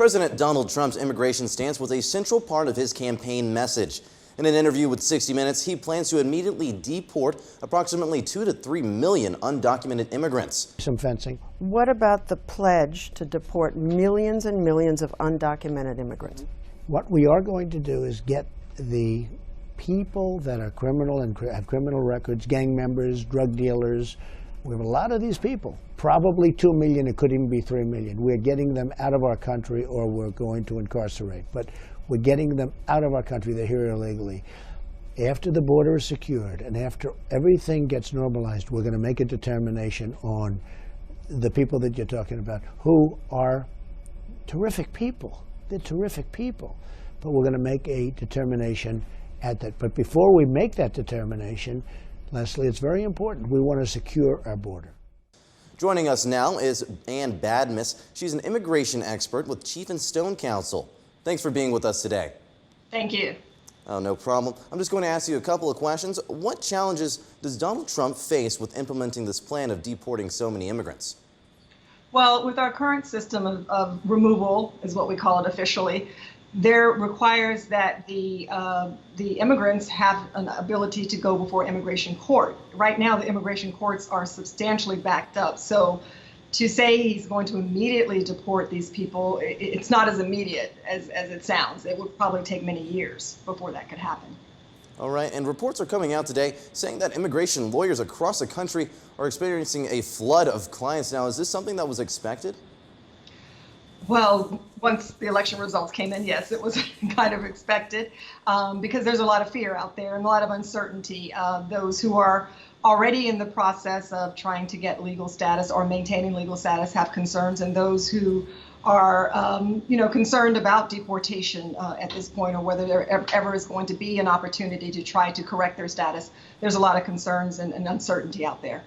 President Donald Trump's immigration stance was a central part of his campaign message. In an interview with 60 Minutes, he plans to immediately deport approximately 2 to 3 million undocumented immigrants. Some fencing. What about the pledge to deport millions and millions of undocumented immigrants? What we are going to do is get the people that are criminal and have criminal records, gang members, drug dealers. We have a lot of these people, probably 2 million, it could even be 3 million. We're getting them out of our country or we're going to incarcerate. But we're getting them out of our country. They're here illegally. After the border is secured and after everything gets normalized, we're going to make a determination on the people that you're talking about, who are terrific people. They're terrific people. But we're going to make a determination at that. But before we make that determination, Leslie, it's very important. We want to secure our border. Joining us now is Ann Badmus. She's an immigration expert with Chief and Stone Council. Thanks for being with us today. Thank you. Oh, no problem. I'm just going to ask you a couple of questions. What challenges does Donald Trump face with implementing this plan of deporting so many immigrants? Well, with our current system of removal, is what we call it officially, there requires that the immigrants have an ability to go before immigration court. Right now, the immigration courts are substantially backed up. So to say he's going to immediately deport these people, it's not as immediate as it sounds. It would probably take many years before that could happen. All right, and reports are coming out today saying that immigration lawyers across the country are experiencing a flood of clients now. Is this something that was expected? Well, once the election results came in, yes, it was kind of expected because there's a lot of fear out there and a lot of uncertainty. Those who are already in the process of trying to get legal status or maintaining legal status have concerns, and those who are, concerned about deportation at this point, or whether there ever is going to be an opportunity to try to correct their status. There's a lot of concerns and uncertainty out there.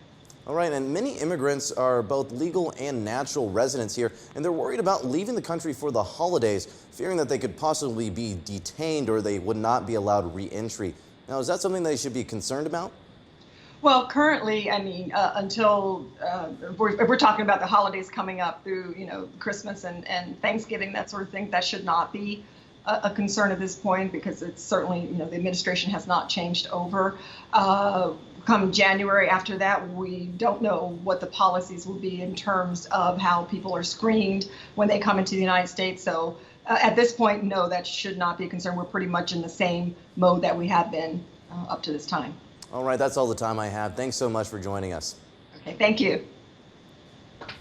All right, and many immigrants are both legal and natural residents here, and they're worried about leaving the country for the holidays, fearing that they could possibly be detained or they would not be allowed re-entry. Now, is that something they should be concerned about? Well, currently, I mean, until if we're talking about the holidays coming up through, Christmas and Thanksgiving, that sort of thing, that should not be a concern at this point because it's certainly, the administration has not changed over. Come January after that, we don't know what the policies will be in terms of how people are screened when they come into the United States. So at this point, no, that should not be a concern. We're pretty much in the same mode that we have been up to this time. All right, that's all the time I have. Thanks so much for joining us. Okay, thank you.